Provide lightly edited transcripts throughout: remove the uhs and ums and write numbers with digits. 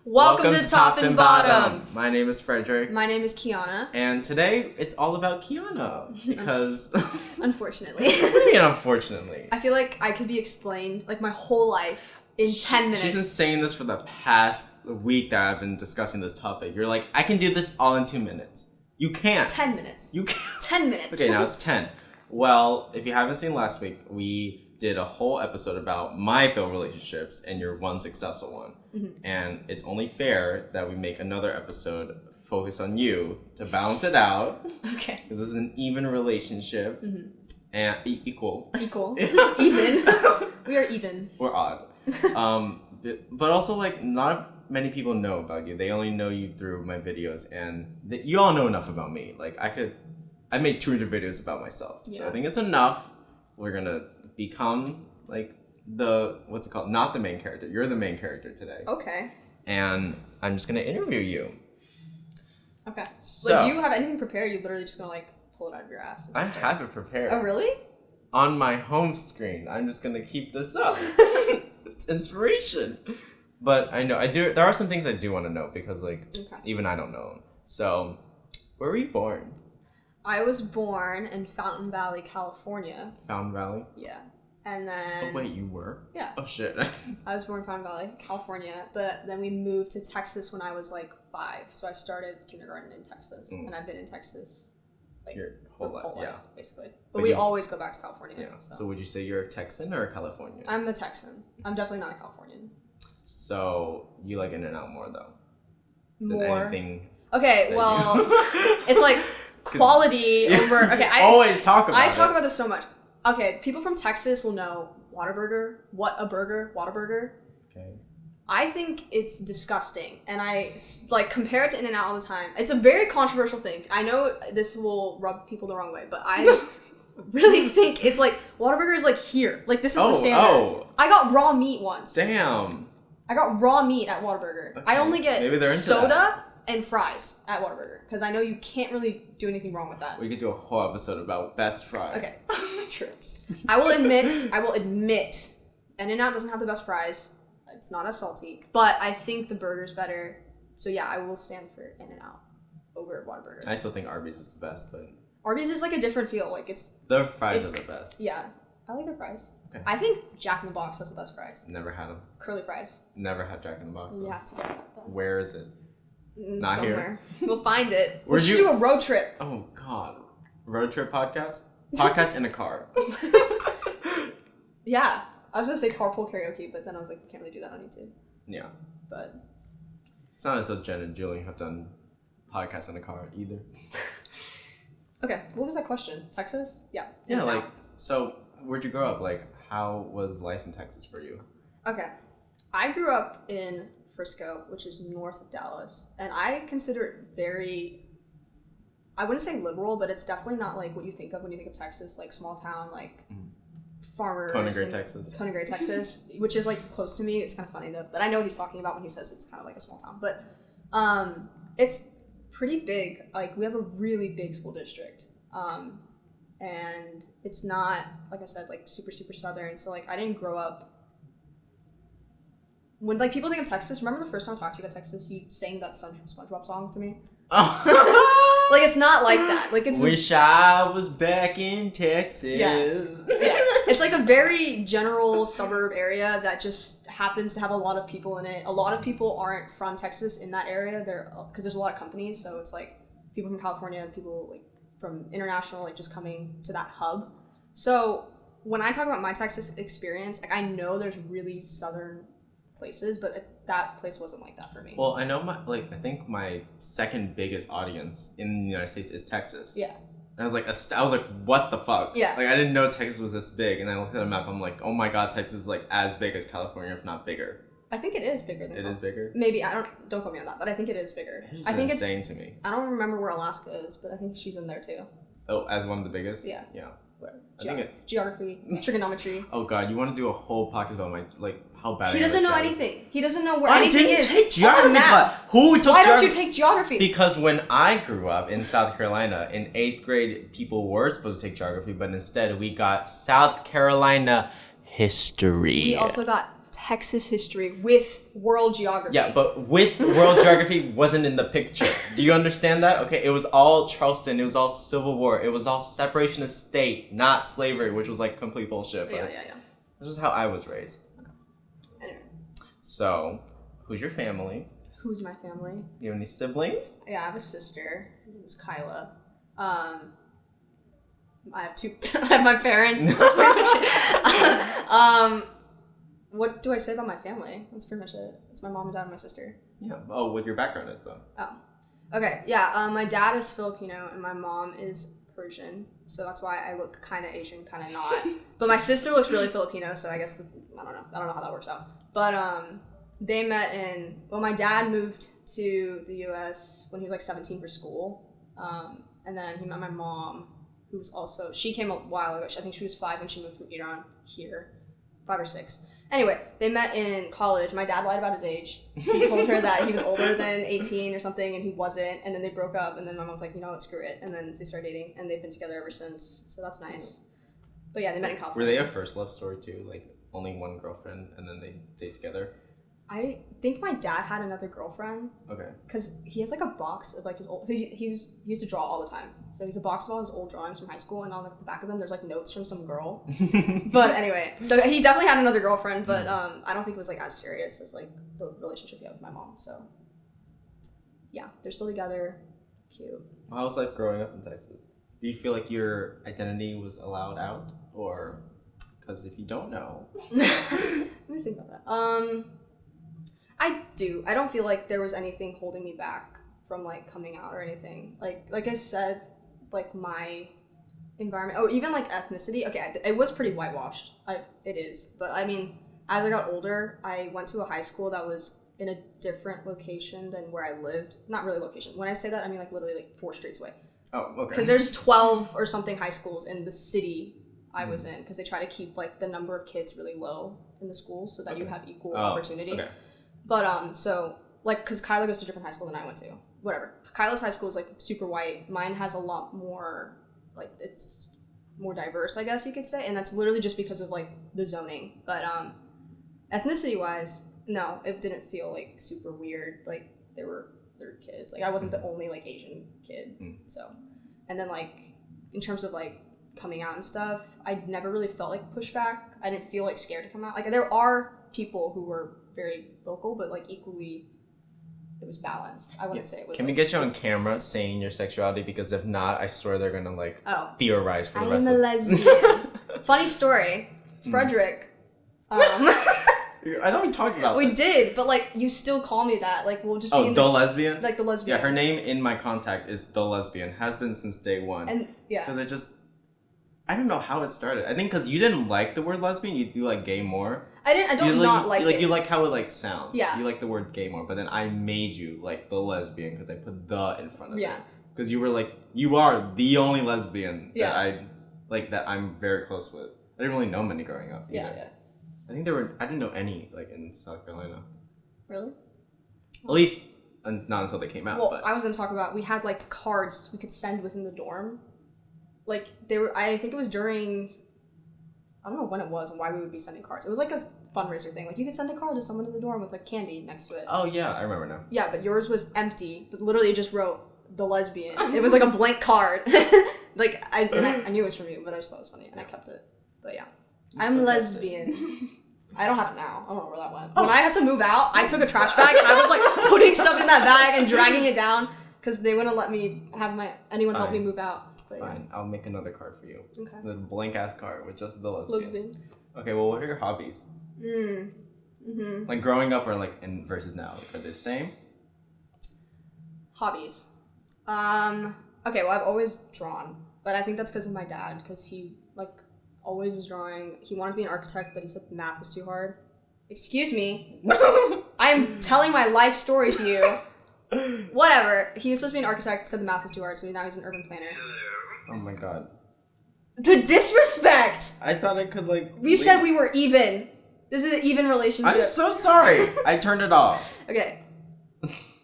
Welcome to Top and Bottom. My name is Frederic. My name is Kiana. And today it's all about Kiana because unfortunately. What do you mean unfortunately? I feel like I could be explained like my whole life in 10 minutes. She's been saying this for the past week that I've been discussing this topic. You're like, I can do this all in 2 minutes. You can't. 10 minutes. You can't. 10 minutes. Okay, now it's 10. Well, if you haven't seen last week, we did a whole episode about my failed relationships and your one successful one. Mm-hmm. And it's only fair that we make another episode focused on you to balance it out. Okay. Because this is an even relationship. Mm-hmm. And equal. Equal. Even. We are even. We're odd. But also, like, not many people know about you. They only know you through my videos. And you all know enough about me. Like, I made 200 videos about myself. Yeah. So I think it's enough. We're going to become like what's it called? Not the main character. You're the main character today. Okay. And I'm just gonna interview you. Okay. So, do you have anything prepared? You're literally just gonna like pull it out of your ass. I have it prepared. Oh really? On my home screen. I'm just gonna keep this up. It's inspiration. But I know there are some things I do want to know because even I don't know. So, where were you born? I was born in Fountain Valley, California. Fountain Valley? Yeah. And then... Oh, wait, you were? Yeah. Oh, shit. I was born in Fountain Valley, California, but then we moved to Texas when I was like 5. So I started kindergarten in Texas, and I've been in Texas like your whole life, basically. But we always go back to California. Yeah. So would you say you're a Texan or a Californian? I'm a Texan. I'm definitely not a Californian. So you like In-N-Out more, though? More? Than anything okay, well, it's like... quality over... Okay, I always talk about I talk about this so much. Okay, people from Texas will know Whataburger. What a burger. Whataburger. Okay. I think it's disgusting. And I, compare it to In-N-Out all the time. It's a very controversial thing. I know this will rub people the wrong way, but I really think it's like... Whataburger is here. This is the standard. Oh. I got raw meat once. Damn. I got raw meat at Whataburger. Okay. I only get soda... that. And fries at Whataburger, because I know you can't really do anything wrong with that. We could do a whole episode about best fries. Okay, trips. I will admit, In-N-Out doesn't have the best fries. It's not as salty, but I think the burger's better. So yeah, I will stand for In-N-Out over Whataburger. I still think Arby's is the best, but Arby's is a different feel. Their fries are the best. Yeah, I like their fries. Okay. I think Jack in the Box has the best fries. Never had them. Curly fries. Never had Jack in the Box. You have to get that though. Where is it? Not somewhere. Here. We'll find it. We should do a road trip. Oh God, road trip podcast? Podcast in a car. Yeah, I was gonna say carpool karaoke, but then I was like, can't really do that on YouTube. Yeah, but it's not as though Jen and Julie have done podcasts in a car either. Okay, what was that question? Texas? Yeah. Yeah, so where'd you grow up? How was life in Texas for you? Okay, I grew up in Frisco, which is north of Dallas, and I consider it very, I wouldn't say liberal, but it's definitely not what you think of when you think of Texas, small town, farmers. Coney Gray, Texas, which is close to me. It's kind of funny though, but I know what he's talking about when he says it's kind of like a small town, but it's pretty big. We have a really big school district, and it's not, like I said, super, super southern, so I didn't grow up. When people think of Texas, remember the first time I talked to you about Texas, you sang that Son from SpongeBob song to me? Oh. It's not like that. It's wish I was back in Texas. Yeah. It's a very general suburb area that just happens to have a lot of people in it. A lot of people aren't from Texas in that area. Because there's a lot of companies, so it's people from California, people from international, just coming to that hub. So when I talk about my Texas experience, I know there's really southern places, but that place wasn't like that for me. Well, I know I think my second biggest audience in the United States is Texas. Yeah. And I was like, what the fuck? Yeah. I didn't know Texas was this big, and I looked at a map. I'm like, oh my God, Texas is as big as California, if not bigger. I think it is bigger than. It is bigger. Maybe don't quote me on that, but I think it is bigger. I think it's insane to me. I don't remember where Alaska is, but I think she's in there too. Oh, as one of the biggest. Yeah. Yeah. Geography, trigonometry. Oh God, you want to do a whole podcast about my how bad he doesn't know anything. He doesn't know where anything is. I didn't take geography class. Who took Why don't you take geography? Because when I grew up in South Carolina, in 8th grade, people were supposed to take geography, but instead we got South Carolina history. We also got Texas history with world geography. Yeah, but with world geography wasn't in the picture. Do you understand that? Okay, it was all Charleston. It was all Civil War. It was all separation of state, not slavery, which was like complete bullshit. But Yeah. this is how I was raised. Anyway. So, who's your family? Who's my family? Do you have any siblings? Yeah, I have a sister. Her name is Kyla. I have two. I have my parents. That's pretty much it. What do I say about my family? That's pretty much it. It's my mom and dad and my sister. Yeah. Oh, what your background is though. Oh. Okay. Yeah. My dad is Filipino and my mom is Persian, so that's why I look kind of Asian, kind of not. But my sister looks really Filipino, so I guess I don't know. I don't know how that works out. But they met my dad moved to the U.S. when he was like 17 for school, and then he met my mom, she came a while ago. I think she was 5 when she moved from Iran here, 5 or 6. Anyway, they met in college. My dad lied about his age. He told her that he was older than 18 or something, and he wasn't. And then they broke up, and then my mom was like, you know what, screw it. And then they started dating, and they've been together ever since. So that's nice. But yeah, they met in California. Were they a first love story too? Like only one girlfriend, and then they stayed together? I think my dad had another girlfriend. Okay. Because he has like a box of like his old. He used to draw all the time. So he's a box of all his old drawings from high school, and on like the back of them, there's like notes from some girl. But anyway, so he definitely had another girlfriend, but I don't think it was like as serious as like the relationship he had with my mom. So yeah, they're still together. Cute. How was life growing up in Texas? Do you feel like your identity was allowed out, or because if you don't know, let me think about that. I do. I don't feel like there was anything holding me back from like coming out or anything. Like I said, like my environment, or even like ethnicity. Okay, it was pretty whitewashed. It is, but I mean, as I got older, I went to a high school that was in a different location than where I lived. Not really location. When I say that, I mean like literally like 4 streets away. Oh, okay. Because there's 12 or something high schools in the city I was in, because they try to keep like the number of kids really low in the schools so that you have equal opportunity. Okay. But so like, because Kyla goes to a different high school than I went to. Whatever. Kyla's high school is like super white. Mine has a lot more, like, it's more diverse, I guess you could say, and that's literally just because of like the zoning. But ethnicity wise, no, it didn't feel like super weird. Like there were kids. Like I wasn't the only like Asian kid. So, and then like in terms of like coming out and stuff, I never really felt like pushback. I didn't feel like scared to come out. Like there are people who were very vocal, but like equally it was balanced. I wouldn't say it was. Can we get you on camera saying your sexuality? Because if not, I swear they're gonna like theorize for the rest of it. I'm a lesbian. Funny story. Frederic. I thought we talked about We did, but like you still call me that. Like we'll just be the lesbian? Like the lesbian. Yeah, her name in my contact is the lesbian. Has been since day one. And yeah. Because I don't know how it started. I think because you didn't like the word lesbian, you do like gay more. I don't like it. You like how it like sounds. Yeah. You like the word gay more, but then I made you like the lesbian because I put the in front of it. Because you were like, you are the only lesbian that I'm very close with. I didn't really know many growing up. Yeah. I think I didn't know any like in South Carolina. Really? At least not until they came out. Well, but. I was gonna talk about, we had like cards we could send within the dorm. Like I think it was during, I don't know when it was and why we would be sending cards. It was like a fundraiser thing. Like you could send a card to someone in the dorm with like candy next to it. Oh yeah, I remember now. Yeah, but yours was empty. Literally, it just wrote the lesbian. It was like a blank card. Like I knew it was from you, but I just thought it was funny and I kept it. But yeah, I'm lesbian. I don't have it now. I don't know where that went. When I had to move out, I took a trash bag and I was like putting stuff in that bag and dragging it down because they wouldn't let me have anyone help me move out. But, Fine, I'll make another card for you. Okay. The blank ass card with just the lesbian. Okay, well, what are your hobbies? Like growing up or like versus now? Like, are they the same? Hobbies. Okay, well, I've always drawn, but I think that's because of my dad, because he like always was drawing. He wanted to be an architect, but he said math was too hard. Excuse me. I'm telling my life story to you. Whatever. He was supposed to be an architect, said the math was too hard, so now he's an urban planner. Oh my god. The disrespect! I thought I could like... We said we were even. This is an even relationship. I'm so sorry. I turned it off. Okay.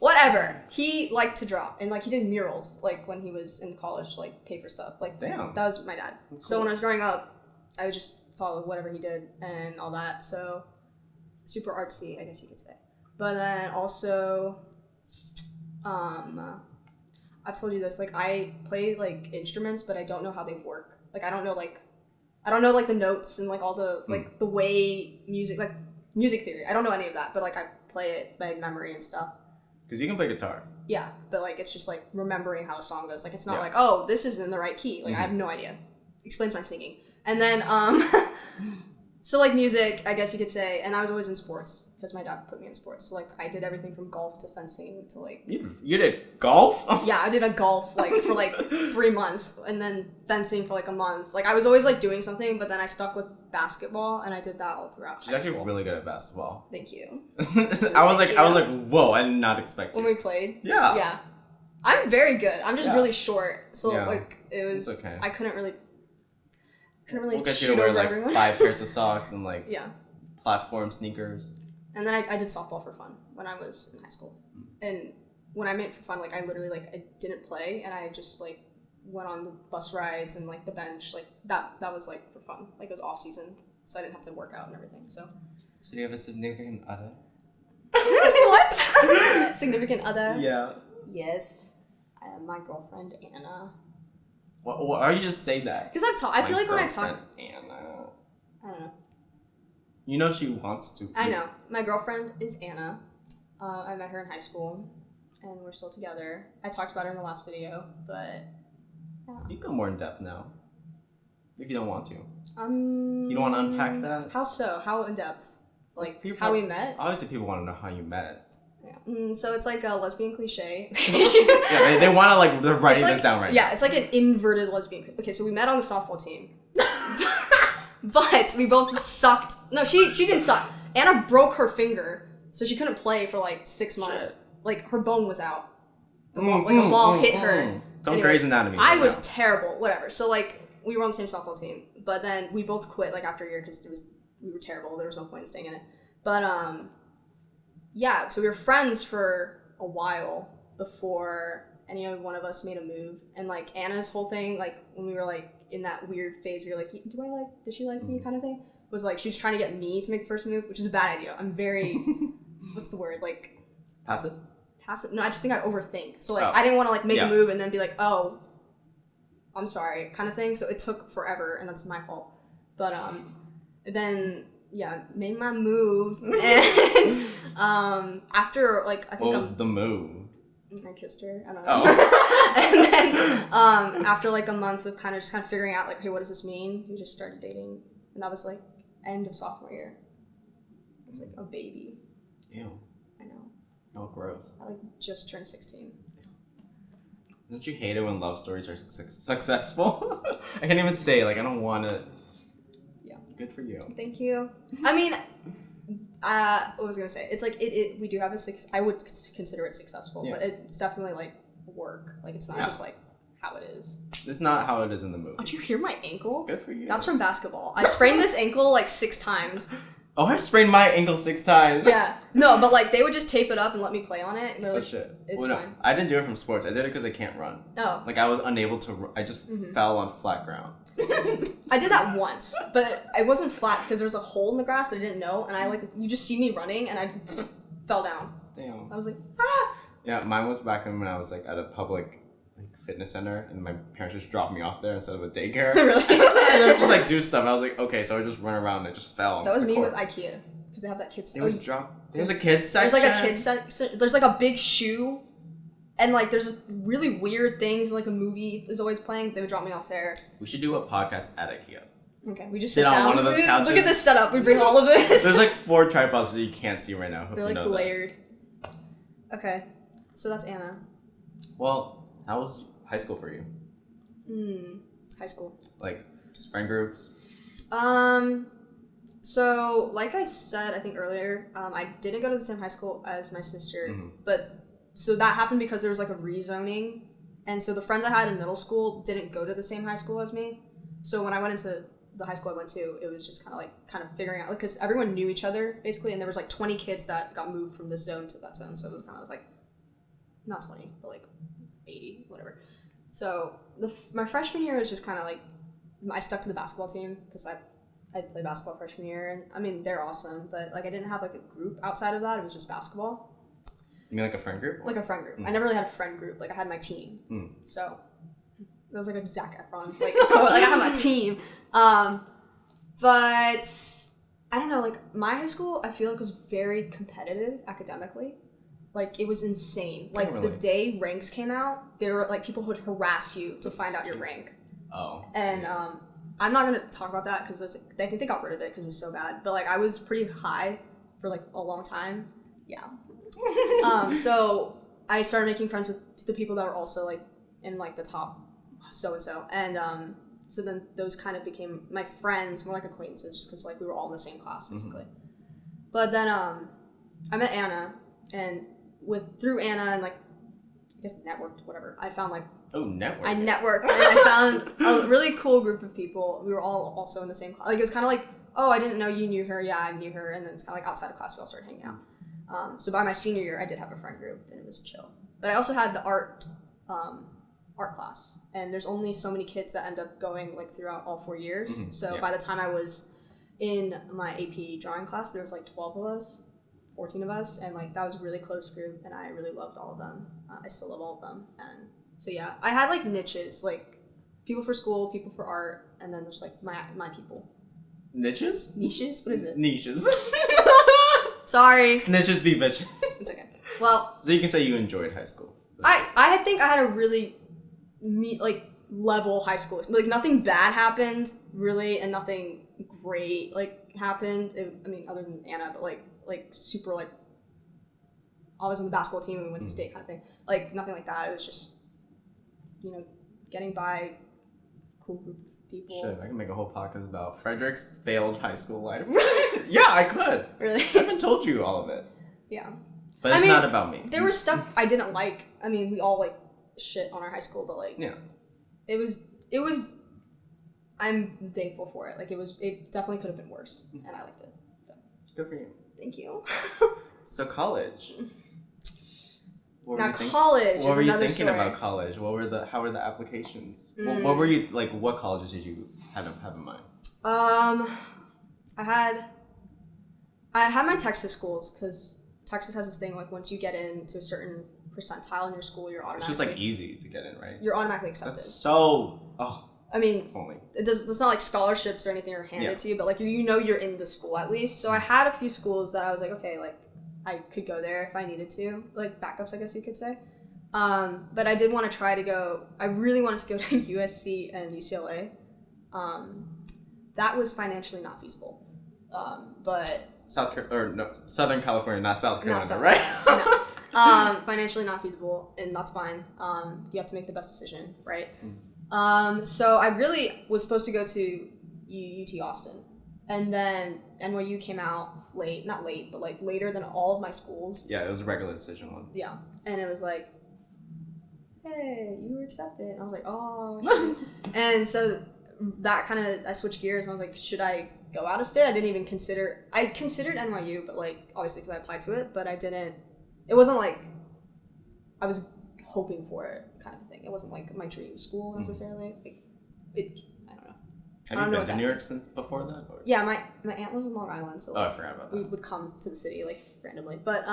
Whatever. He liked to draw, and like he did murals, like when he was in college, to, like pay for stuff. Like damn. That was my dad. Cool. So when I was growing up, I would just follow whatever he did and all that. So super artsy, I guess you could say. But then also, I've told you this, like, I play, like, instruments, but I don't know how they work. Like, I don't know, like, the notes and, like, all the, like, the way music theory. I don't know any of that, but, like, I play it by memory and stuff. Because you can play guitar. Yeah, but, like, it's just, like, remembering how a song goes. Like, it's not like, oh, this is in the right key. Like, I have no idea. Explains my singing. And then, so, like, music, I guess you could say, and I was always in sports, because my dad put me in sports. So, like, I did everything from golf to fencing to, like... You did golf? Yeah, I did a golf, like, for, like, 3 months, and then fencing for, like, a month. Like, I was always, like, doing something, but then I stuck with basketball, and I did that all throughout She's actually really good at basketball. Thank you. I was like, whoa, I did not expect when you. we played? Yeah. Yeah. I'm very good. I'm just really short, so, like, it was... It's okay. I couldn't really we'll get shoot you to wear, over like, everyone. 5 pairs of socks and, like, Yeah. platform sneakers. And then I did softball for fun when I was in high school. And when I meant for fun, like, I literally, like, I didn't play, and I just, like, went on the bus rides and, like, the bench. Like, that was, like, for fun. Like, it was off-season, so I didn't have to work out and everything, so. So do you have a significant other? What? Significant other? Yeah. Yes. My girlfriend, Anna. Why are you just saying that? Because I feel like when I talk... Anna. I don't know. You know she wants to. I know. My girlfriend is Anna. I met her in high school, and we're still together. I talked about her in the last video, but... Yeah. You can go more in depth now. If you don't want to. You don't want to unpack that? How so? How in depth? Like, people, how we met? Obviously, people want to know how you met. Yeah. So it's like a lesbian cliche. Yeah, they want to, like, they're writing this down right now. Yeah, it's like an inverted lesbian. Okay, so we met on the softball team. But we both sucked. No, she didn't suck. Anna broke her finger, so she couldn't play for, like, 6 months. Shit. Like, her bone was out. A ball hit her. Don't Grey's Anatomy. I was terrible. Whatever. So, like, we were on the same softball team, but then we both quit, like, after a year because we were terrible. There was no point in staying in it. But yeah. So we were friends for a while before any one of us made a move. And, like, Anna's whole thing, like, when we were, like, in that weird phase where you're like, does she like me kind of thing? Was, like, she was trying to get me to make the first move, which is a bad idea. I'm very, what's the word? Like... Passive? No, I just think I overthink. So, like, I didn't want to, like, make a move and then be like, oh, I'm sorry, kind of thing. So it took forever, and that's my fault. But, then... Yeah, made my move, and after, like, I think... What was the move? I kissed her, I don't know. And then, after, like, a month of kind of figuring out, like, hey, what does this mean? We just started dating, and that was, like, end of sophomore year. I was, like, a baby. Ew. I know. Oh, gross. I, like, just turned 16. Don't you hate it when love stories are successful? I can't even say, like, I don't want to... Good for you. Thank you. I mean, what was I gonna say? It's like we do have I would consider it successful, but it's definitely, like, work. Like, it's not just, like, how it is. It's not how it is in the movie. Don't you hear my ankle? Good for you. That's from basketball. I sprained this ankle, like, 6 times. Oh, I've sprained my ankle 6 times. Yeah. No, but, like, they would just tape it up and let me play on it. And they're like, shit. It's fine. I didn't do it from sports. I did it because I can't run. Oh. Like, I was unable to... I just fell on flat ground. I did that once, but I wasn't flat because there was a hole in the grass that I didn't know, and I, like, you just see me running, and I fell down. Damn. I was like, ah! Yeah, mine was back when I was, like, at a public, like, fitness center, and my parents just dropped me off there instead of a daycare. Really? And I would just, like, do stuff, and I was like, okay, so I just run around, and I just fell. That was me with IKEA, because they have that kids. There's a kids section. There's, like, a kids section. There's, like, a big shoe. And, like, there's really weird things, like, a movie is always playing. They would drop me off there. We should do a podcast at IKEA. Okay, we just sit down. on one of those couches. Look at this setup. We bring all of this. There's, like, 4 tripods that you can't see right now. They're, like, layered. Okay, so that's Anna. Well, how was high school for you? High school. Like, friend groups? So, like I said, I think earlier, I didn't go to the same high school as my sister, but... So that happened because there was, like, a rezoning, and so the friends I had in middle school didn't go to the same high school as me. So when I went into the high school I went to, it was just kind of figuring out, like, because everyone knew each other, basically, and there was, like, 20 kids that got moved from this zone to that zone, so it was kind of, like, not 20, but, like, 80, whatever. So my freshman year was just kind of, like, I stuck to the basketball team, because I I played basketball freshman year, and I mean they're awesome, but like I didn't have like a group outside of that. It was just basketball. You mean like a friend group? Like a friend group. I never really had a friend group. Like I had my team. So it was like a Zac Efron. Like I had my team. But I don't know. Like my high school, I feel like was very competitive academically. Like it was insane. Like the day ranks came out, there were like people who would harass you to find out your rank. Oh. And I'm not gonna talk about that because I think they got rid of it because it was so bad. But like I was pretty high for like a long time. Yeah. So I started making friends with the people that were also like in like the top so and so, and so then those kind of became my friends, more like acquaintances, just because like we were all in the same class basically. But then I met Anna, and through Anna and like I guess networked, whatever. I found like I networked and I found a really cool group of people. We were all also in the same class. Like it was kind of like, oh, I didn't know you knew her. Yeah, I knew her, and then it's kind of like outside of class we all started hanging out. So by my senior year, I did have a friend group, and it was chill. But I also had the art class, and there's only so many kids that end up going like throughout all 4 years. So by the time I was in my AP drawing class, there was like 12 of us, 14 of us, and like that was a really close group, and I really loved all of them. I still love all of them, and so yeah, I had like niches, like people for school, people for art, and then there's like my people. Niches? What is it? Niches. Sorry. Snitches be bitches. It's okay. Well, so you can say you enjoyed high school. I think I had a really level high school. Like nothing bad happened really, and nothing great like happened. I mean, other than Anna, but like super like I was on the basketball team and we went to state kind of thing. Like nothing like that. It was just getting by, cool group of people. Shit, I can make a whole podcast about Frederic's failed high school life. Yeah, I could. Really? I haven't told you all of it. Yeah. But it's not about me. There was stuff I didn't like. I mean, we all like shit on our high school, but like it was I'm thankful for it. Like it definitely could have been worse, and I liked it. So good for you. Thank you. So college. College. What were you thinking story. about college? How were the applications? What were you like? What colleges did you have in mind? I had my Texas schools because Texas has this thing like once you get into a certain percentile in your school, you're automatically. It's just like easy to get in, right? You're automatically accepted. That's so. I mean, only. It's not like scholarships or anything are handed to you, but like you're in the school at least. So I had a few schools that I was like, okay, like I could go there if I needed to, like backups, I guess you could say. But I did want to try to go. I really wanted to go to USC and UCLA. That was financially not feasible. But Southern California, not South Carolina, South right? Carolina, no. Financially not feasible, and that's fine. You have to make the best decision, right? So I really was supposed to go to UT Austin, and then NYU came out not late, but like later than all of my schools. Yeah, it was a regular decision one. Yeah, and it was like, hey, you were accepted. And I was like, oh, shit. And so that kind of, I switched gears and I was like, should I go out of state? I considered NYU, but like, obviously because I applied to it, but it wasn't like, I was hoping for it kind of thing. It wasn't like my dream school necessarily. Like, I don't know. Have you been to New York since before that? Or? Yeah, my aunt lives in Long Island, so I forgot about that. We would come to the city like randomly, but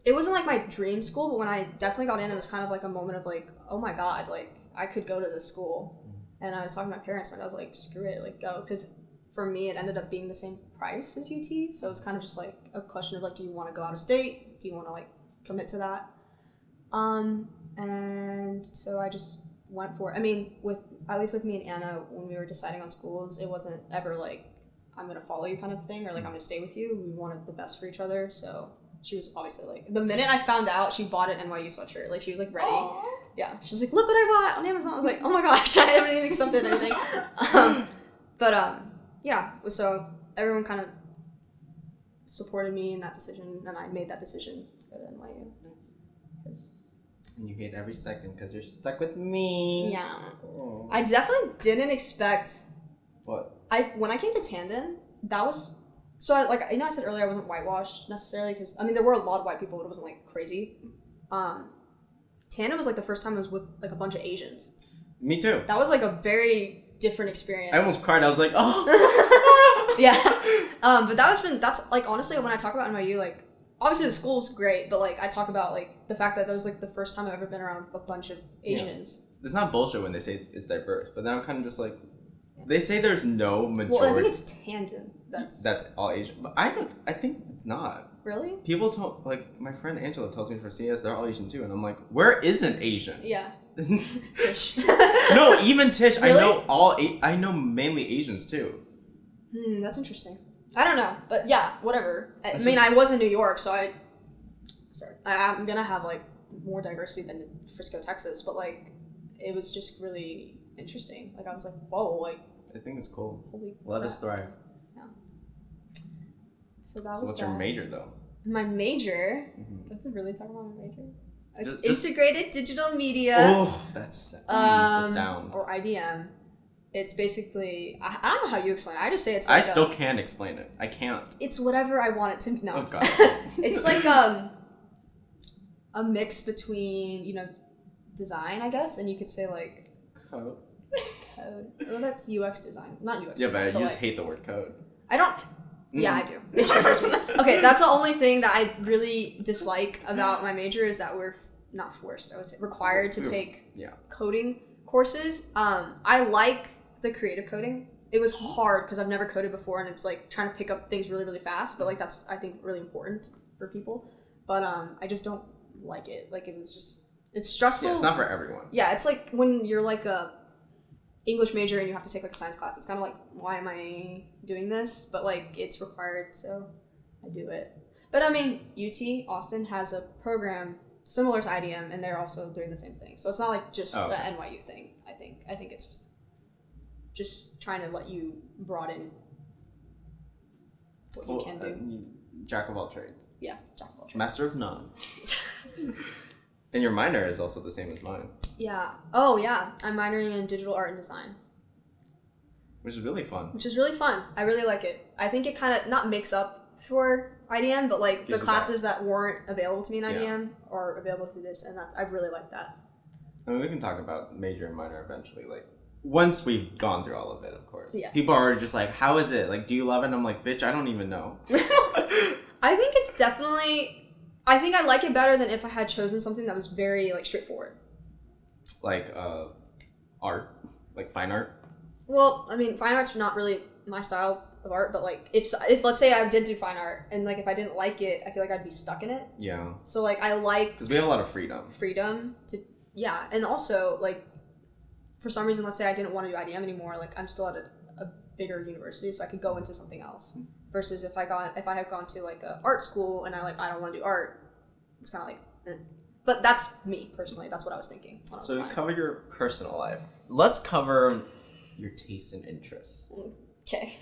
it wasn't like my dream school. But when I definitely got in, it was kind of like a moment of like, oh my god, like I could go to this school. And I was talking to my parents, and I was like, screw it, like go, because for me it ended up being the same price as UT, so it's kind of just like a question of like, do you want to go out of state? Do you want to like commit to that? And so I just went for it. I mean, at least with me and Anna, when we were deciding on schools, it wasn't ever like, I'm going to follow you kind of thing, or like, I'm going to stay with you. We wanted the best for each other, so she was obviously like, the minute I found out, she bought an NYU sweatshirt. Like, she was like ready. Aww. Yeah, she's like, look what I bought on Amazon. I was like, oh my gosh, I haven't even accepted anything. Yeah, so everyone kind of supported me in that decision, and I made that decision to go to NYU. And you hate every second because you're stuck with me. Yeah. Oh. I definitely didn't expect... What? When I came to Tandon, that was... So, I said earlier I wasn't whitewashed necessarily, because, I mean, there were a lot of white people, but it wasn't, like, crazy. Tandon was, like, the first time I was with, like, a bunch of Asians. Me too. That was, like, a very different experience. I almost cried. I was like, oh. Yeah. But that's like, honestly, when I talk about NYU, like, obviously the school's great, but like I talk about like the fact that that was like the first time I've ever been around a bunch of Asians. Yeah. It's not bullshit when they say it's diverse, but then I'm kind of just like, they say there's no majority. Well, I think it's Tandon. That's all Asian, but I think it's not. Really? People like my friend Angela tells me for CS they're all Asian too, and I'm like, where isn't Asian? Yeah. Tish. No, even Tish. Really? I know mainly Asians too. That's interesting. I don't know, but yeah, whatever. I was in New York, so I'm gonna have like more diversity than Frisco, Texas, but like it was just really interesting. Like I was like, whoa, like I think it's cool. Holy Let us thrive. Yeah. So what's your major though? My major? Let's really talk about my major. It's integrated digital media. Oh, that's the sound. Or IDM. It's basically, I don't know how you explain it. I just say it's like I still can't explain it. I can't. It's whatever I want it to be. No. Oh, God. It's like a mix between, design, I guess, and you could say like... Code. Well, that's UX design. Not UX design. Yeah, but you just hate the word code. I don't... Yeah, I do. It triggers me. Okay, that's the only thing that I really dislike about my major is that we're not forced, I would say, required to take coding courses. I like the creative coding. It was hard because I've never coded before, and it's like trying to pick up things really, really fast. But like that's I think really important for people. But I just don't like it. Like it's stressful. Yeah, it's not for everyone. Yeah, it's like when you're like a English major and you have to take like a science class. It's kind of like, why am I doing this? But like it's required, so I do it. But I mean, UT Austin has a program similar to IDM, and they're also doing the same thing. So it's not like just an NYU thing. I think it's just trying to let you broaden what you can do. Jack of all trades. Yeah, jack of all trades. Master of none. And your minor is also the same as mine. Yeah. Oh, yeah. I'm minoring in digital art and design. Which is really fun. I really like it. I think it kind of not makes up for IDM, but like the classes that weren't available to me in IDM are available through this, and I really like that. I mean, we can talk about major and minor eventually, like once we've gone through all of it, of course. Yeah. People are just like, how is it? Like, do you love it? And I'm like, bitch, I don't even know. I think it's definitely... I think I like it better than if I had chosen something that was very like straightforward. Like art? Like fine art? Well, I mean, fine art's not really my style of art, but like if let's say I did do fine art and like if I didn't like it, I feel like I'd be stuck in it. Yeah. So like I like... Because we have a lot of freedom. Yeah, and also like for some reason, let's say I didn't want to do IDM anymore, like I'm still at a bigger university, so I could go into something else. Versus if I had gone to like a art school and I don't want to do art, it's kind of like, But that's me personally. That's what I was thinking. So we covered your personal life. Let's cover your tastes and interests. Okay.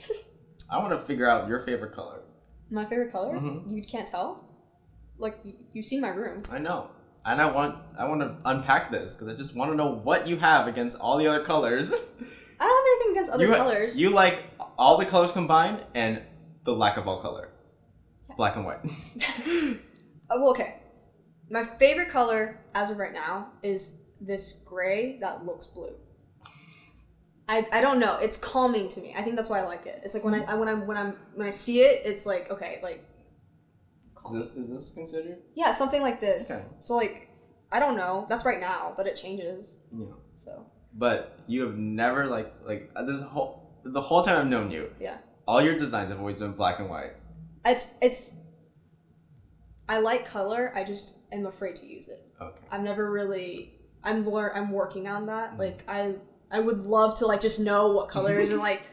I want to figure out your favorite color. My favorite color? Mm-hmm. You can't tell? Like you've seen my room. I know. And I want to unpack this because I just want to know what you have against all the other colors. I don't have anything against other colors. You like all the colors combined and the lack of all color. Yeah. Black and white. Well, okay. My favorite color as of right now is this gray that looks blue. I don't know. It's calming to me. I think that's why I like it. It's like when I see it, it's like, okay, like. Is this considered? Yeah, something like this. Okay. So like, I don't know. That's right now, but it changes. Yeah. So. But you have never the whole time I've known you. Yeah. All your designs have always been black and white. It's. I like color. I just am afraid to use it. Okay. I've never really. I'm working on that. Mm-hmm. Like I would love to like just know what colors and like.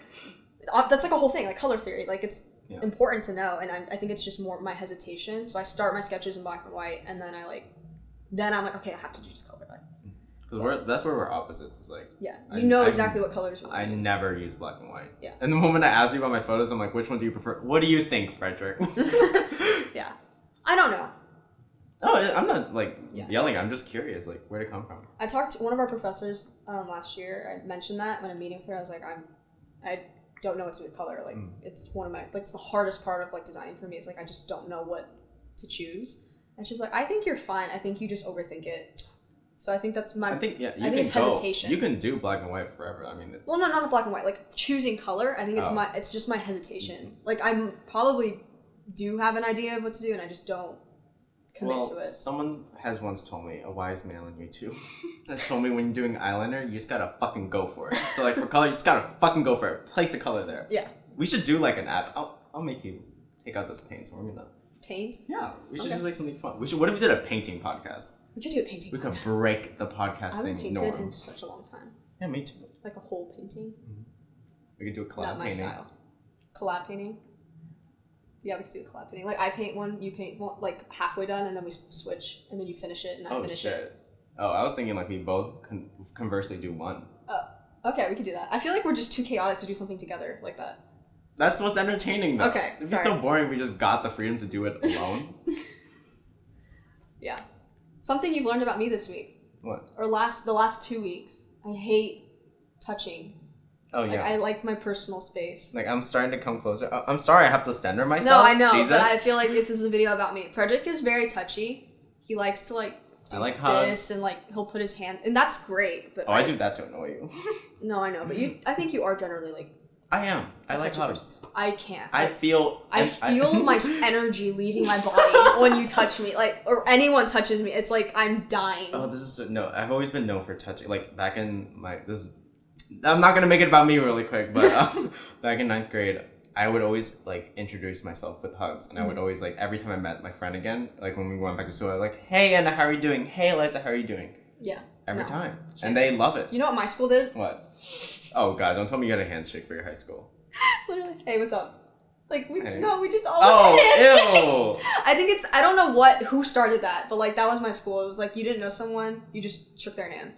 That's like a whole thing, like color theory. Like it's important to know, and I think it's just more my hesitation. So I start my sketches in black and white, and then I'm like, okay, I have to choose color. Because that's where we're opposites. It's like you know exactly what colors. I never use black and white. Yeah. And the moment I ask you about my photos, I'm like, which one do you prefer? What do you think, Frederic? Yeah. I don't know. No, I'm not yelling. I'm just curious, like where'd it come from? I talked to one of our professors last year. I mentioned that when I'm meeting with her. I was like, I don't know what to do with color. Like it's one of my it's the hardest part of like designing for me. It's like I just don't know what to choose. And she's like, I think you're fine. I think you just overthink it. So I think that's my. I think I think it's hesitation. You can do black and white forever. I mean, well, no, not a black and white. Like choosing color, I think it's just my hesitation. Like I'm probably do have an idea of what to do, and I just don't commit to it. Someone has once told me, a wise man on YouTube, has told me when you're doing eyeliner, you just gotta fucking go for it. So like for color, you just gotta fucking go for it. Place a color there. Yeah. We should do like an app. I'll make you take out those paints. We're gonna paint. Yeah, we should do like something fun. We should. What if we did a painting podcast? We could do a painting. We could break the podcasting norm. I haven't painted in such a long time. Yeah, me too. Like a whole painting. Mm-hmm. We could do a collab Not my painting. style. Collab painting. Yeah, we could do a collab painting. Like I paint one, you paint one, like halfway done, and then we switch, and then you finish it, and I finish it. Oh, I was thinking like we both conversely do one. Okay, we could do that. I feel like we're just too chaotic to do something together like that. That's what's entertaining, though. Okay, it'd be so boring if we just got the freedom to do it alone. Yeah. Something you've learned about me this week. What? Or the last 2 weeks. I hate touching. Oh, yeah. I like my personal space. Like, I'm starting to come closer. I'm sorry I have to center myself. No, I know, Jesus. but I feel like this is a video about me. Frederic is very touchy. He likes to, like, do this, and, like, he'll put his hand... And that's great, but... I do that to annoy you. No, I know, but I think you are generally, like... I am. I like hugs. I can't. I feel my energy leaving my body when you touch me, like, or anyone touches me. It's like I'm dying. Oh, this is no. I've always been known for touching. Like back in I'm not gonna make it about me really quick, but back in 9th grade, I would always like introduce myself with hugs, and I would always like every time I met my friend again, like when we went back to school, I was like, "Hey Anna, how are you doing? Hey Eliza, how are you doing?" Yeah. Every time, and they love it. You know what my school did? What? Oh God! Don't tell me you had a handshake for your high school. Literally, hey, what's up? Like we hey. No, we just all ew! I don't know who started that, but like that was my school. It was like you didn't know someone, you just shook their hand.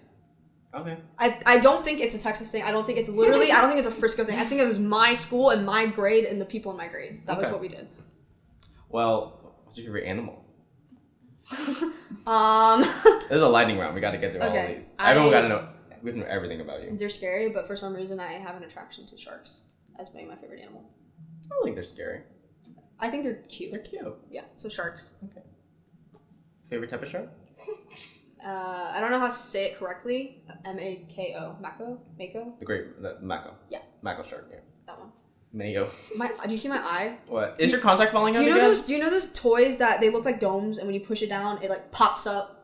Okay. I don't think it's a Texas thing. I don't think it's a Frisco thing. I think it was my school and my grade and the people in my grade. That was what we did. Well, what's your favorite animal? There's a lightning round. We got to get through all of these. Everyone got to know. We have to know everything about you. They're scary, but for some reason I have an attraction to sharks as being my favorite animal. I don't think they're scary. I think they're cute. They're cute. Yeah, so sharks. Okay. Favorite type of shark? I don't know how to say it correctly. Mako. Mako? The Mako. Yeah. Mako shark, yeah. That one. Mayo. Do you see my eye? What? Is your contact falling out again? Do you know those toys that they look like domes, and when you push it down, it like pops up?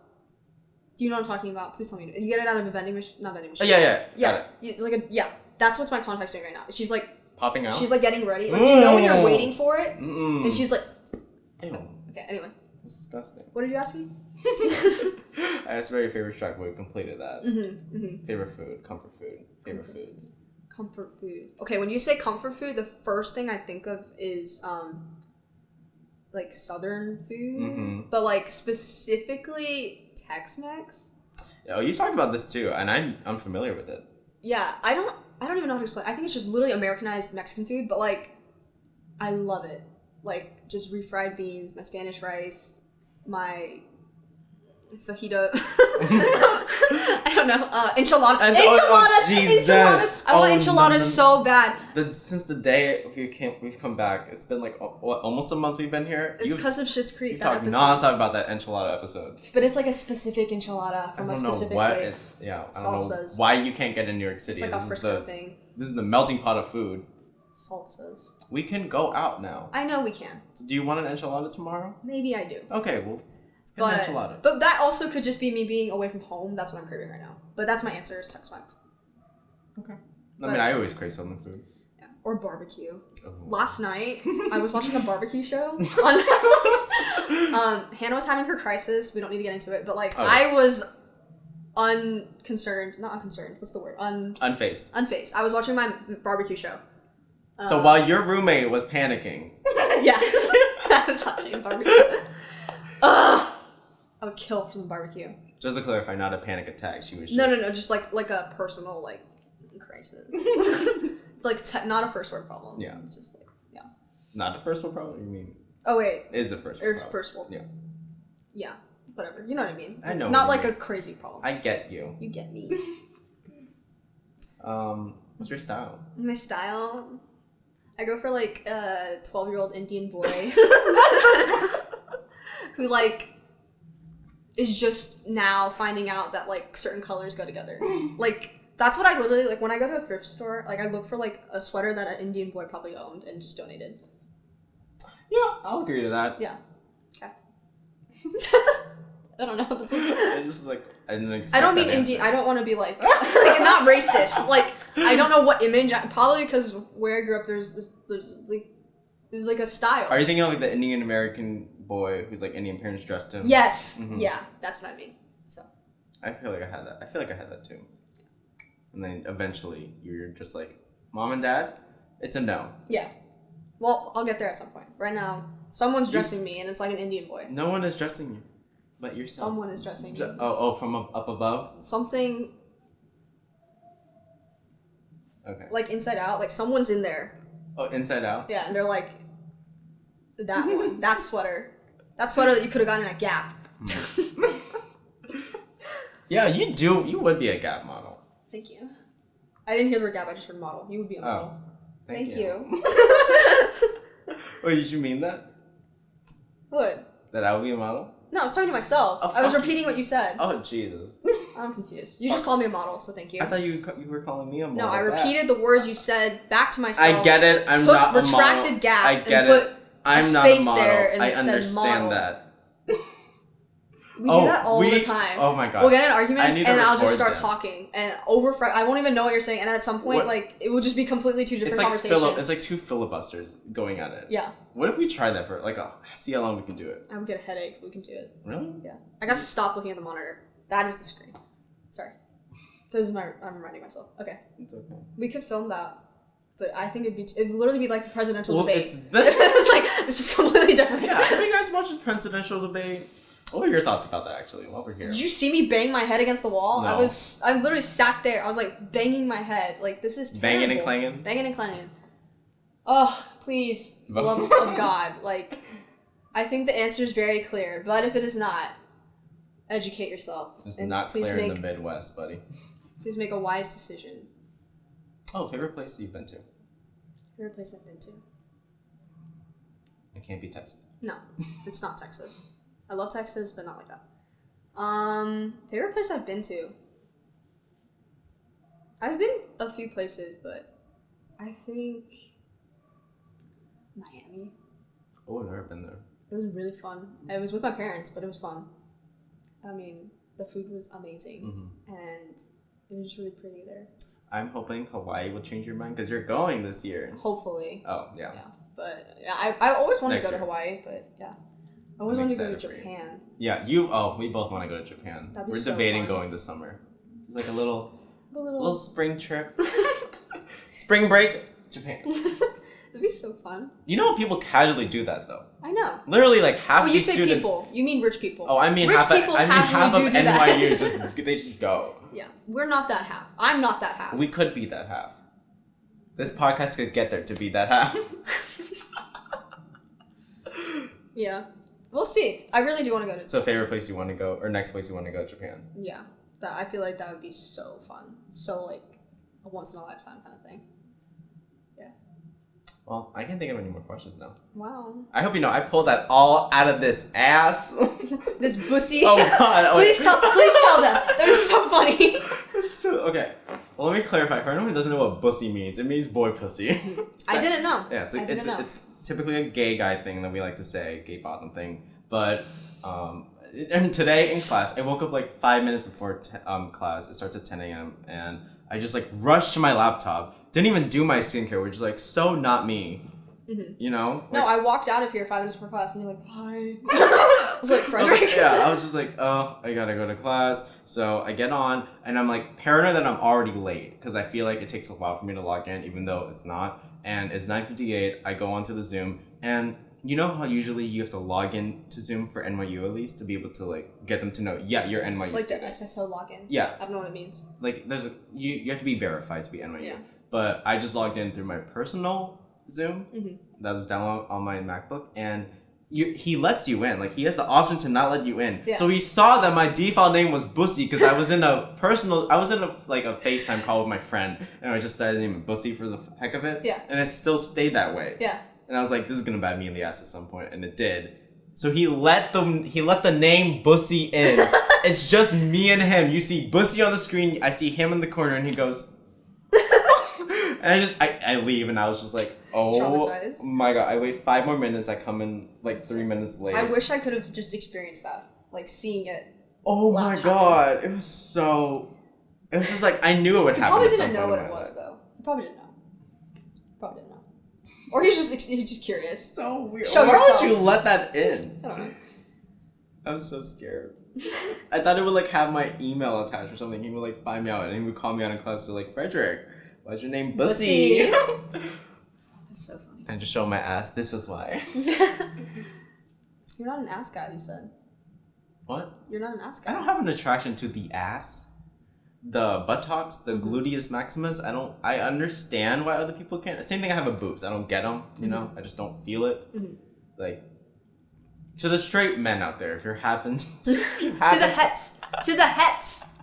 Do you know what I'm talking about? Please tell me. You get it out of a vending machine. Not vending machine. Oh, yeah. Got it. It's like that's what my contact's doing right now. She's like popping out. She's like getting ready. Like you know when you're waiting for it, and she's like. Ew. Okay. Anyway. Disgusting. What did you ask me? I asked about your favorite shark, but we completed that. Favorite food, comfort food, favorite foods. Comfort food. Okay, when you say comfort food, the first thing I think of is like Southern food, but like specifically Tex-Mex. Oh, you talked about this too, and I'm familiar with it. Yeah, I don't even know how to explain. I think it's just literally Americanized Mexican food, but like I love it. Like just refried beans, my Spanish rice, my fajita. I don't know. Enchiladas. Enchiladas. I want enchiladas so bad. Since the day we've come back, it's been like almost a month we've been here. It's because of Schitt's Creek. You've talked nonstop about that enchilada episode. But it's like a specific enchilada from a specific place. I don't know why you can't get in New York City. It's like a Frisco thing. This is the melting pot of food. Salsas. We can go out now. I know we can. Do you want an enchilada tomorrow? Maybe I do. Okay, well, let's get an enchilada. But that also could just be me being away from home. That's what I'm craving right now. But that's my answer is Tex-Mex. Okay. I always crave Southern food. Yeah. Or barbecue. Oh. Last night, I was watching a barbecue show on Netflix. Hannah was having her crisis. We don't need to get into it. But I was unconcerned. Not unconcerned. What's the word? Unfazed. Unfazed. I was watching my barbecue show. So while your roommate was panicking. Yeah. I was watching barbecue. I would kill for some barbecue. Just to clarify, not a panic attack. She was just... No. Just like a personal crisis. It's like not a first world problem. Yeah. It's just Not a first world problem? You mean? Oh wait. Is a first world problem. First world. Yeah. Yeah. Whatever. You know what I mean. I know. Not like a crazy problem. I get you. You get me. What's your style? My style. I go for like a 12-year-old Indian boy who is just now finding out that like certain colors go together. Like that's what I literally like when I go to a thrift store. Like I look for like a sweater that an Indian boy probably owned and just donated. Yeah, I'll agree to that. Yeah. Okay. I don't know. That's like, I just like I didn't expect I don't mean that answer. Indian. I don't want to be like not racist. Like I don't know what image. Probably because where I grew up, there's like a style. Are you thinking of like the Indian American boy who's like Indian parents dressed him? Yes. Mhm. Yeah, that's what I mean. So. I feel like I had that. I feel like I had that too. And then eventually you're just like, Mom and Dad, it's a no. Yeah. Well, I'll get there at some point. Right now, someone's dressing me, and it's like an Indian boy. No one is dressing you, but yourself. Someone is dressing me. From up above? Something Okay. like inside out. Like someone's in there. Oh, inside out? Yeah, and they're like, that one. That sweater. That sweater that you could have gotten at Gap. Yeah, you would be a Gap model. Thank you. I didn't hear the word Gap, I just heard model. You would be a model. Thank you. Wait, did you mean that? What? That I would be a model? No, I was talking to myself. Oh, I was fuck. repeating what you said. Oh, Jesus. I'm confused. You just called me a model, so thank you. I thought you were calling me a model. No, I back. repeated the words you said back to myself. I get it. I'm not a model. Retracted Gap I get and it. put I'm a not space a model. there and I said understand model. that. We do that all the time. Oh my god. We'll get in arguments I need to and I'll just record start them. talking and I won't even know what you're saying, and at some point, What? like, it will just be completely two different It's like conversations. it's like two filibusters going at it. Yeah. What if we try that for see how long we can do it? I would get a headache if we can do it. Really? Yeah. I gotta stop looking at the monitor. That is the screen. Sorry. I'm reminding myself. Okay. It's okay. We could film that, but I think it'd literally be like the presidential Well, debate. it's It's like, this is completely different. Yeah, have you guys watched the presidential debate? What are your thoughts about that, actually, while we're here? Did you see me bang my head against the wall? No. I literally sat there. I was like banging my head. Like, this is terrible. Banging and clanging? Banging and clanging. Oh, please, for the love of God. Like, I think the answer is very clear, but if it is not, educate yourself. It's and not please clear in the Midwest, buddy. Please make a wise decision. Oh, favorite place you've been to? Favorite place I've been to? It can't be Texas. No, it's not Texas. I love Texas, but not like that. Favorite place I've been to? I've been a few places, but I think Miami. Oh, I've never been there. It was really fun. It was with my parents, but it was fun. I mean, the food was amazing, and it was just really pretty there. I'm hoping Hawaii will change your mind because you're going this year. Hopefully. Oh, yeah. Yeah, but yeah, I always wanted Next to go year. to Hawaii, but yeah. I always I'm wanted to go to excited for you. Japan. Yeah, we both want to go to Japan. That'd be We're so debating fun. going this summer. It's like a little little spring trip. Spring break, Japan. That'd be so fun. You know people casually do that though. I know. Literally like half Oh, the you say students. people. You mean rich people. Oh, I mean rich half. people I mean half casually of do NYU that. they just go. Yeah, we're not that half. I'm not that half. We could be that half. This podcast could get there to be that half. Yeah, we'll see. I really do want to go to. So favorite place you want to go, or next place you want to go, Japan? Yeah, I feel like that would be so fun. So like a once in a lifetime kind of thing. Yeah. Well, I can't think of any more questions now. Wow. I hope you know I pulled that all out of this ass. This bussy. Oh God! Please tell them. That was so funny. It's so, okay. Well, let me clarify. For anyone who doesn't know what bussy means, it means boy pussy. I didn't know. Yeah, I didn't know. It's typically a gay guy thing that we like to say, gay bottom thing. But and today in class, I woke up like 5 minutes before class. It starts at 10 a.m. and I just like rushed to my laptop. Didn't even do my skincare, which is like so not me. Mm-hmm. You know? No, I walked out of here 5 minutes before class, and you're like, "Hi." I was like, "Frederic." I was just like, oh, I gotta go to class. So I get on, and I'm like paranoid that I'm already late because I feel like it takes a while for me to log in, even though it's not. And it's 9:58. I go onto the Zoom, and you know how usually you have to log in to Zoom for NYU at least to be able to like get them to know, yeah, you're NYU like student. the SSO login. Yeah. I don't know what it means. Like you have to be verified to be NYU. Yeah. But I just logged in through my personal Zoom that was downloaded on my MacBook, and he lets you in. Like he has the option to not let you in. Yeah. So he saw that my default name was Bussy because I was in a FaceTime call with my friend, and I just started the name Bussy for the heck of it. Yeah. And it still stayed that way. Yeah. And I was like, this is gonna bite me in the ass at some point, and it did. So he let the name Bussy in. It's just me and him. You see Bussy on the screen. I see him in the corner, and he goes. And I leave, and I was just like, oh my god. I wait 5 more minutes. I come in like 3 minutes late. I wish I could have just experienced that, like seeing it. Oh my god, it was just like I knew it would happen. Probably didn't know what it was though. He probably didn't know. Or he's just curious. So weird. Show Why yourself. would you let that in? I don't know. I'm so scared. I thought it would like have my email attached or something. He would like find me out and he would call me out in class to like, Frederic, why's your name Bussy? That's so funny. And just show my ass. This is why. You're not an ass guy, you said. What? You're not an ass guy. I don't have an attraction to the ass. The buttocks, the gluteus maximus. I understand why other people can't. Same thing I have with boobs. I don't get them, you know? I just don't feel it. Like, to the straight men out there, if you're to the hets.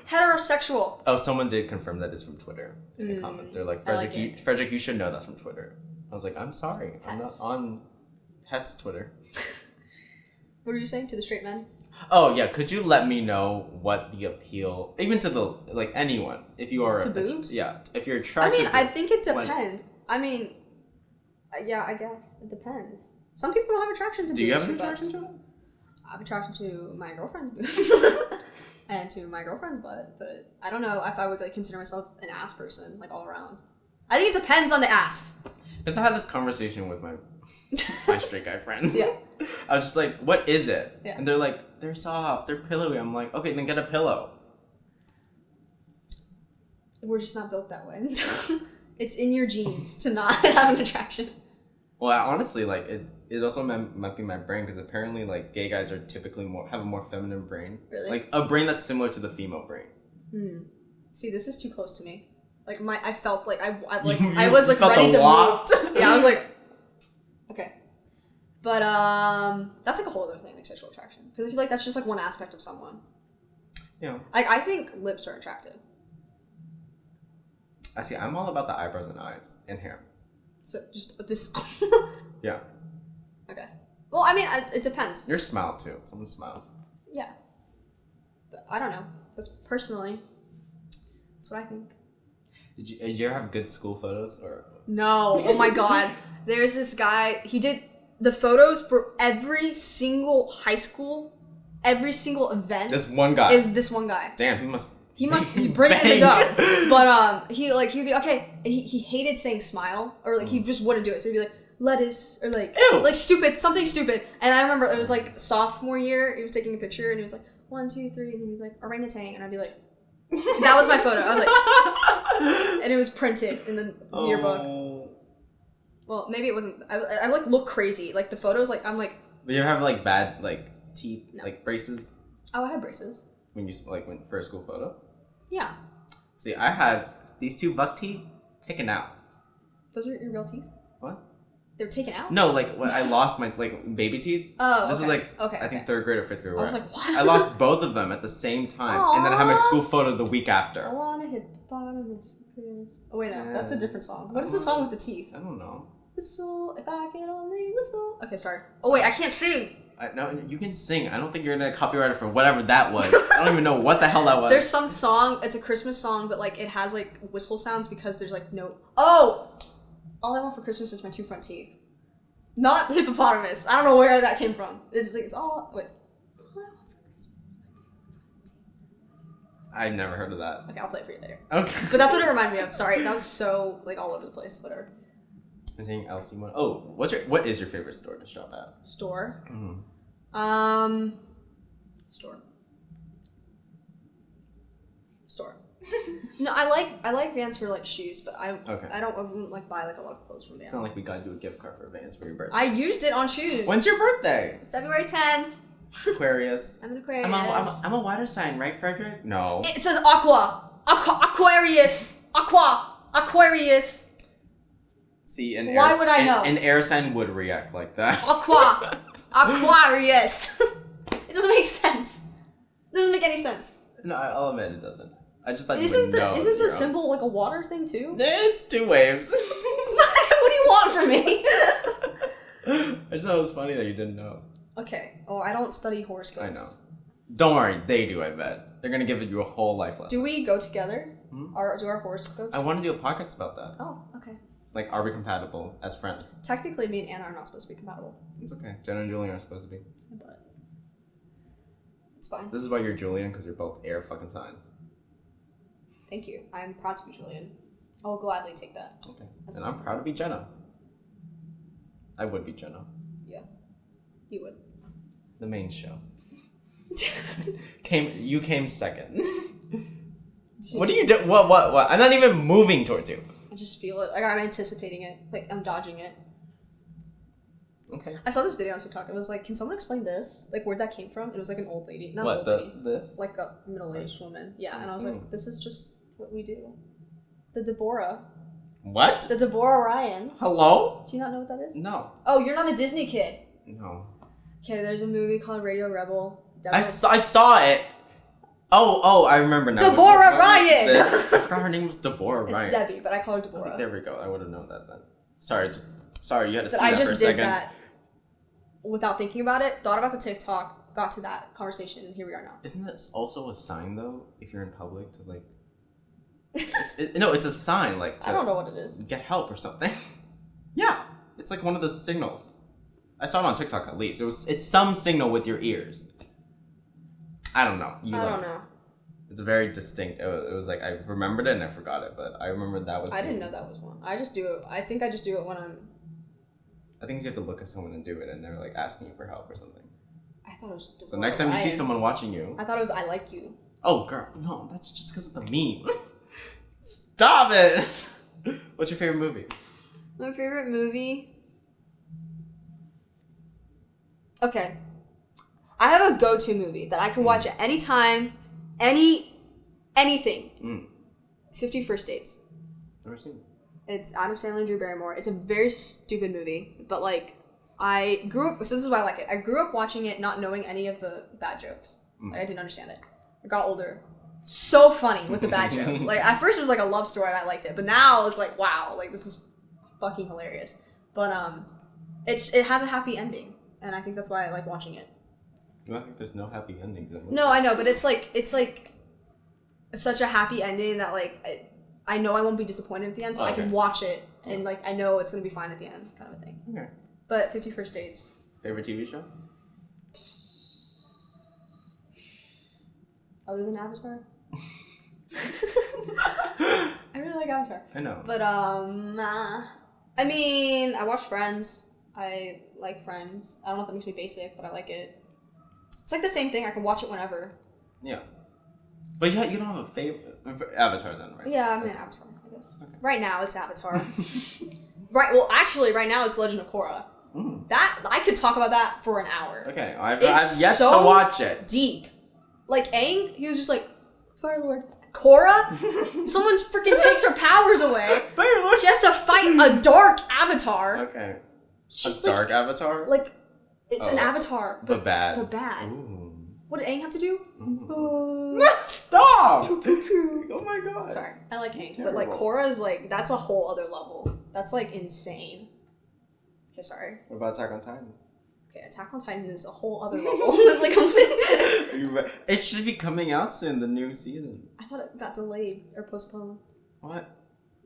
Heterosexual. Oh, someone did confirm that is from Twitter in the comment. They're like, Frederic, you should know that's from Twitter. I was like, I'm sorry. I'm not on Hets Twitter. What are you saying to the straight men? Oh yeah, could you let me know what the appeal, even to the like anyone, if you are to boobs? Yeah, if you're attracted. I think it depends. Yeah, I guess it depends. Some people don't have attraction to boobs. Do you have an attraction to it? I have attraction to my girlfriend's boobs and to my girlfriend's butt, but I don't know if I would like consider myself an ass person like all around. I think it depends on the ass. Because I had this conversation with my straight guy friend. Yeah. I was just like, what is it? Yeah. And they're like, they're soft, they're pillowy. I'm like, okay, then get a pillow. We're just not built that way. It's in your genes to not have an attraction. Well, honestly, like, it also might be my brain, because apparently, like, gay guys are typically have a more feminine brain. Really? Like, a brain that's similar to the female brain. See, this is too close to me. Like, I felt like I was like felt ready the to waft? move. Yeah, I was like, okay. But that's like a whole other thing, like sexual attraction, because I feel like that's just like one aspect of someone. Yeah. Like I think lips are attractive. I see. I'm all about the eyebrows and eyes and hair. So just this. Yeah. Okay. Well, I mean, it depends. Your smile too. Someone's smile. Yeah. But I don't know. That's personally. That's what I think. Did you ever have good school photos or? No. Oh my god. There's this guy. He did the photos for every single high school, every single event. This one guy. Is this one guy? Damn, he must be bringing in the dough. But he'd be okay. And he hated saying smile, or like he just wouldn't do it. So he'd be like lettuce or like ew, like something stupid. And I remember it was like sophomore year. He was taking a picture and he was like 1, 2, 3, and he was like orangutan, and I'd be like, that was my photo. I was like, and it was printed in the yearbook. Well, maybe it wasn't. I like look crazy. Like the photos, like I'm like. But you ever have like bad like teeth, like braces? Oh, I had braces. When you went for a school photo? Yeah. See, I had these 2 buck teeth taken out. Those are your real teeth? What? They were taken out? No, like when I lost my like baby teeth. Oh, This was like I think 3rd grade or 5th grade. I was like, what? I lost both of them at the same time, Aww. and then I had my school photo the week after. I wanna hit bottomless Chris. Oh wait, no, Yeah. that's a different song. What is the song with the teeth? I don't know. Whistle, if I can only whistle. Okay, sorry. Oh wait, I can't sing. No, you can sing. I don't think you're gonna copyright it for whatever that was. I don't even know what the hell that was. There's some song. It's a Christmas song, but like it has like whistle sounds because there's like no. Oh, all I want for Christmas is my 2 front teeth. Not hippopotamus. I don't know where that came from. It's like it's all wait. All I want for Christmas is my 2 front teeth. I've never heard of that. Okay, I'll play it for you later. Okay. But that's what it reminded me of. Sorry, that was so like all over the place. Whatever. Anything else you want? Oh, what is your favorite store to shop at? Store. Mm-hmm. Store. No, I like Vans for like shoes, but I wouldn't like buy like a lot of clothes from Vans. It's not like we got you a gift card for Vans for your birthday. I used it on shoes. When's your birthday? February 10th. Aquarius. I'm an Aquarius. I'm a water sign, right, Frederic? No. It says Aquarius. Aquarius. See, Why would I know? An air sign would react like that. Aquarius. It doesn't make sense. It doesn't make any sense. No, I'll admit it doesn't. I just thought Isn't you would know. Isn't the symbol like a water thing too? It's 2 waves. What do you want from me? I just thought it was funny that you didn't know. Okay. Oh, I don't study horoscopes. I know. Don't worry, they do, I bet. They're gonna give you a whole life lesson. Do we go together? Do our horoscopes? I want to do a podcast about that. Oh, okay. Like, are we compatible as friends? Technically, me and Anna are not supposed to be compatible. It's okay. Jenna and Julian are supposed to be. But it's fine. This is why you're Julian, because you're both air fucking signs. Thank you. I'm proud to be Julian. I will gladly take that. Okay. And I'm proud to be Jenna. I would be Jenna. Yeah. You would. The main show. You came second. What do you do? What? I'm not even moving towards you. I just feel it. Like, I'm anticipating it. Like, I'm dodging it. Okay. I saw this video on TikTok. It was like, can someone explain this? Like, where'd that came from? It was like an old lady. Not what, an old lady. This? Like a middle-aged woman. Yeah, and I was like, this is just what we do. The Deborah. What? The Deborah Ryan. Hello? Do you not know what that is? No. Oh, you're not a Disney kid. No. Okay, there's a movie called Radio Rebel. I saw it. Oh, I remember now. Deborah Ryan! I forgot her name was Deborah Ryan. It's Debbie, but I call her Deborah. Okay, there we go. I would have known that then. Sorry, you had to see but that I just for a second. did that without thinking about it, thought about the TikTok, got to that conversation, and here we are now. Isn't this also a sign, though, if you're in public to, like... No, it's a sign, like, to I don't know what it is. get help or something. Yeah, it's like one of those signals. I saw it on TikTok, at least. It's some signal with your ears. I don't know. I don't know. It's very distinct. It was like, I remembered it and I forgot it, but I remember that was... I didn't know that was one. I just do it. I think I just do it when I'm... I think you have to look at someone and do it, and they're, like, asking you for help or something. I thought it was Deborah So next time you see Ryan. someone watching you... I thought it was I like you. Oh, girl. No, that's just because of the meme. Stop it! What's your favorite movie? My favorite movie... Okay. I have a go-to movie that I can watch at any time, anything. 50 First Dates. Never seen it. It's Adam Sandler and Drew Barrymore. It's a very stupid movie, but like I grew up. So this is why I like it. I grew up watching it, not knowing any of the bad jokes. Like, I didn't understand it. I got older. So funny with the bad jokes. Like at first it was like a love story and I liked it, but now it's like wow, like this is fucking hilarious. But it has a happy ending, and I think that's why I like watching it. I think there's no happy endings in movies. No, I know, but it's like such a happy ending that like I know I won't be disappointed at the end, so I can watch it and like I know it's gonna be fine at the end, kind of a thing. Okay. But 50 First Dates. Favorite TV show? Other than Avatar. I really like Avatar. I know. But I mean, I watch Friends. I like Friends. I don't know if that makes me basic, but I like it. It's like the same thing. I can watch it whenever. Yeah. But yeah, you don't have a favorite Avatar then, right? Yeah, I mean Avatar, I guess. Okay. Right now it's Avatar. Right. Well, actually, right now it's Legend of Korra. That I could talk about that for an hour. Okay, I've yet to watch it. Deep. Like Aang, he was just like, Fire Lord. Korra, someone freaking takes her powers away. Fire Lord. She has to fight a dark avatar. Okay. She's a dark avatar? Like, it's an avatar. The bad. The bad. Ooh. What did Aang have to do? Stop! Oh my god. Sorry, I like Aang, but like Korra is like that's a whole other level. That's like insane. Okay, sorry. What about Attack on Titan? Okay, Attack on Titan is a whole other level. It's like completely... It should be coming out soon, the new season. I thought it got delayed or postponed. What?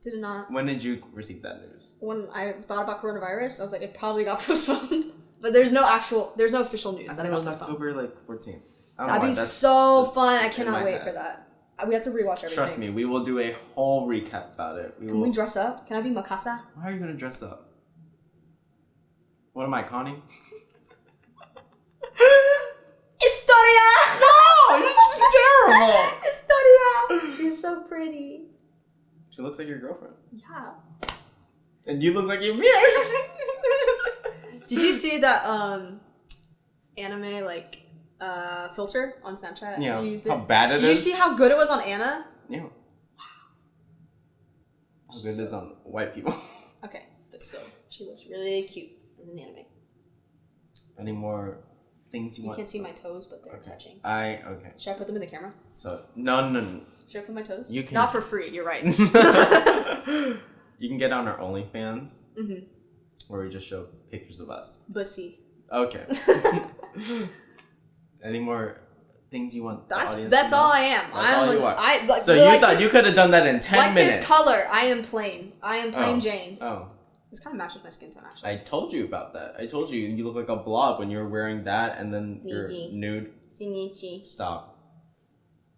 Did it not? When did you receive that news? When I thought about coronavirus, I was like, it probably got postponed. But there's no official news that it got postponed. October like 14th. That'd be so fun. I cannot wait for that. We have to rewatch everything. Trust me, we will do a whole recap about it. Can we dress up? Can I be Mikasa? Why are you gonna dress up? What am I, Connie? Historia! No! You're terrible! Historia! She's so pretty. She looks like your girlfriend. Yeah. And you look like your mirror. Did you see that anime like filter on Snapchat? Yeah. You used how bad it is? Did you see how good it was on Anna? Yeah. Wow. How good it is on white people. Okay, but still, she looks really cute as an anime. Any more things you want? You can't see my toes, but they're touching. Okay. Should I put them in the camera? So no. Should I put my toes? You can. Not for free. You're right. You can get on our OnlyFans. where we just show pictures of us. Bussy. Okay. Any more things you want the audience That's to know? all I am. That's all you are. So you thought you could have done that in 10 minutes. Like this color, I am plain. I am plain Jane. Oh. This kind of matches my skin tone, actually. I told you about that. I told you look like a blob when you're wearing that and then you're nude. Shinichi. Stop.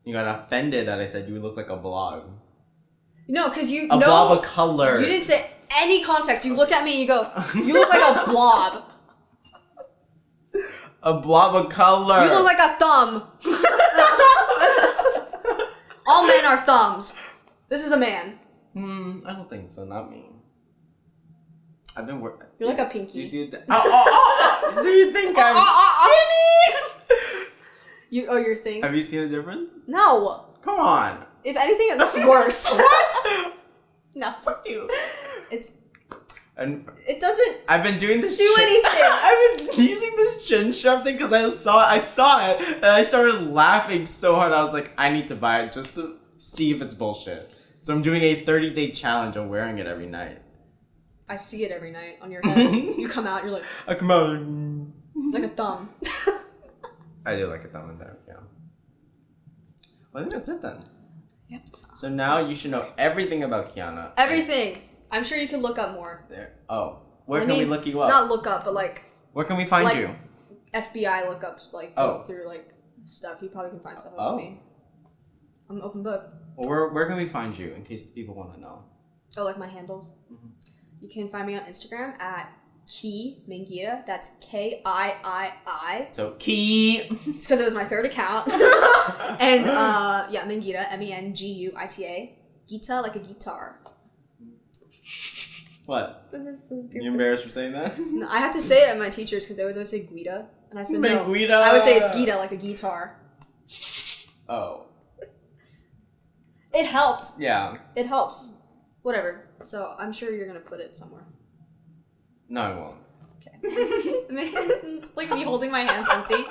You got offended that I said you look like a blob. No, because you A blob of color. You didn't say any context. You look at me and you go, you look like a blob. A blob of color. You look like a thumb. All men are thumbs. This is a man. I don't think so. Not me. I've been working. You're like a pinky. Do you see it? So you think I'm skinny? Your thing? Have you seen a difference? No. Come on. If anything, it looks worse. What? No. Fuck you. And it doesn't. I've been doing this. Anything. I've been using this chin strap thing because I saw it, and I started laughing so hard. I was like, I need to buy it just to see if it's bullshit. So I'm doing a 30-day challenge of wearing it every night. I see it every night on your head. You come out, you're like. I come out like a thumb. I do like a thumb in there. Yeah. Well, I think that's it then. Yep. So now you should know everything about Kiana. Everything. I'm sure you can look up more. There. Oh, where can we look you up? Not look up, but like. Where can we find like, you? FBI lookups, like go through like stuff. You probably can find stuff about me. I'm an open book. Well, where can we find you in case the people want to know? Oh, like my handles. Mm-hmm. You can find me on Instagram at Ki Mengira. That's Kiii. So Ki. It's because it was my third account. And yeah, Mengira, Menguita. Gita, like a guitar. What? This is so stupid. You embarrassed for saying that? No, I have to say it at my teachers because they would always say Guida, and I said no. Guida. I would say it's Gita, like a guitar. Oh. It helped. Yeah. It helps. Whatever. So I'm sure you're gonna put it somewhere. No, I won't. Okay. It's like me holding my hands empty.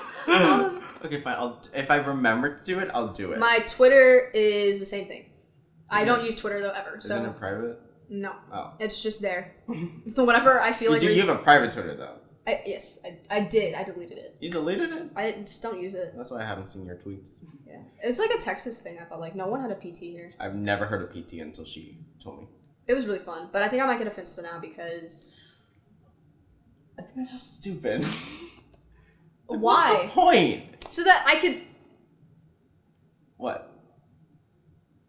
Okay, fine. If I remember to do it, I'll do it. My Twitter is the same thing. I don't use Twitter though ever. Isn't it private? No. Oh. It's just there. So whenever I feel like you have a private Twitter though. Yes, I did. I deleted it. You deleted it? I just don't use it. That's why I haven't seen your tweets. Yeah. It's like a Texas thing, I felt like. No one had a PT here. I've never heard of PT until she told me. It was really fun. But I think I might get a Finsta now because... I think that's just stupid. Why? What's the point? So that I could... What?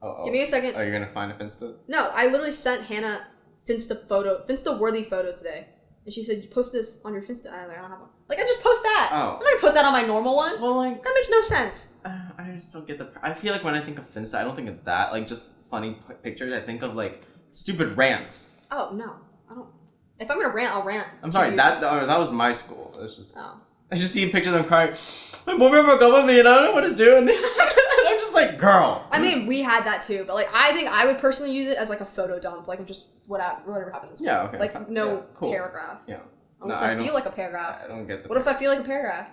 Oh. Give me a second. Oh, you're gonna find a Finsta? No, I literally sent Hannah Finsta-worthy photos today. And she said, you post this on your Finsta. I was like, I don't have one. Like, I just post that. Oh. I'm not gonna post that on my normal one. Well, like... That makes no sense. I just don't get I feel like when I think of Finsta, I don't think of that. Like, just funny pictures. I think of, like, stupid rants. Oh, no. I don't... If I'm gonna rant, I'll rant. I'm sorry, that was my school. It's just... Oh. I just see a picture of them crying, my boyfriend broke up with me and I don't know what to do. And I'm just like, girl. I mean, we had that too, but like, I think I would personally use it as like a photo dump, like just whatever happens. Yeah, okay. Like, no yeah, cool. paragraph. Yeah. Unless I feel like a paragraph. I don't get the... What if I feel like a paragraph?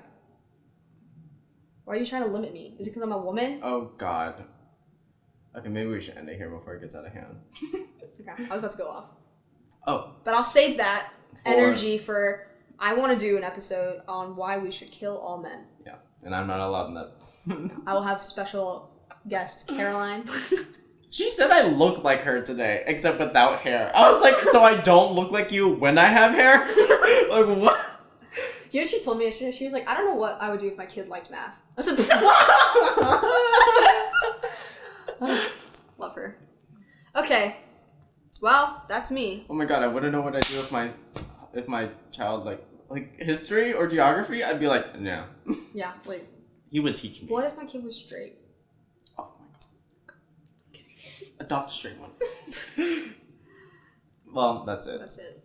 Why are you trying to limit me? Is it because I'm a woman? Oh, God. Okay, maybe we should end it here before it gets out of hand. Okay, I was about to go off. Oh. But I'll save that energy for... I want to do an episode on why we should kill all men. Yeah, and I'm not allowed in that. I will have special guest Caroline. She said I looked like her today, except without hair. I was like, so I don't look like you when I have hair? Like, what? You know what she told me yesterday? She was like, I don't know what I would do if my kid liked math. I said, what? Love her. Okay. Well, that's me. Oh my god, I wouldn't know what I'd do if my child like history or geography. I'd be like, no. Yeah, like. He would teach me. What if my kid was straight? Oh my god. Adopt a straight one. Well, that's it. That's it.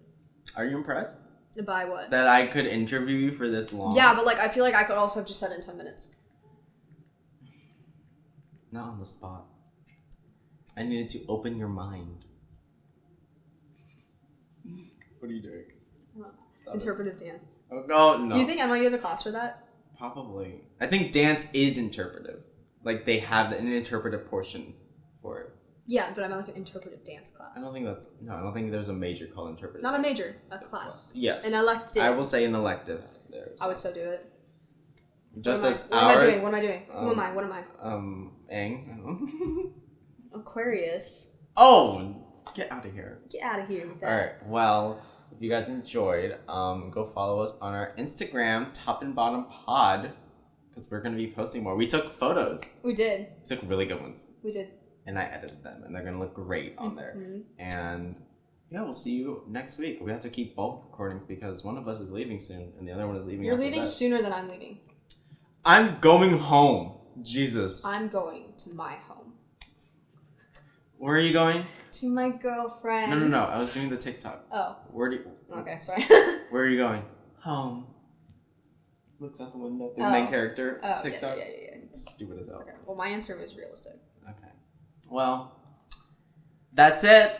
Are you impressed? By what? That I could interview you for this long? Yeah, but like I feel like I could also have just said it in 10 minutes. Not on the spot. I needed to open your mind. What are you doing? Interpretive dance. Oh, no. Do you think NYU has a class for that? Probably. I think dance is interpretive. Like, they have an interpretive portion for it. Yeah, but I'm like an interpretive dance class. I don't think there's a major called interpretive. Not a major, a class. Yes. An elective. I will say an elective. There. I would still do it. Just what am I doing? What am I doing? Who am I? What am I? Aang. Aquarius. Oh, get out of here. Get out of here with that. All right. Well, if you guys enjoyed, go follow us on our Instagram, Top and Bottom Pod, because we're gonna be posting more. We took photos. We did. We took really good ones. We did. And I edited them, and they're gonna look great on there. And yeah, we'll see you next week. We have to keep bulk recording because one of us is leaving soon, and the other one is leaving. You're leaving sooner than I'm leaving. I'm going home. Jesus. I'm going to my home. Where are you going? To my girlfriend. No. I was doing the TikTok. Oh. Where do you... Okay, sorry. Where are you going? Home. Looks out the window. The main character. TikTok. Yeah. Stupid as hell. Okay. Well, my answer was realistic. Okay. Well, that's it.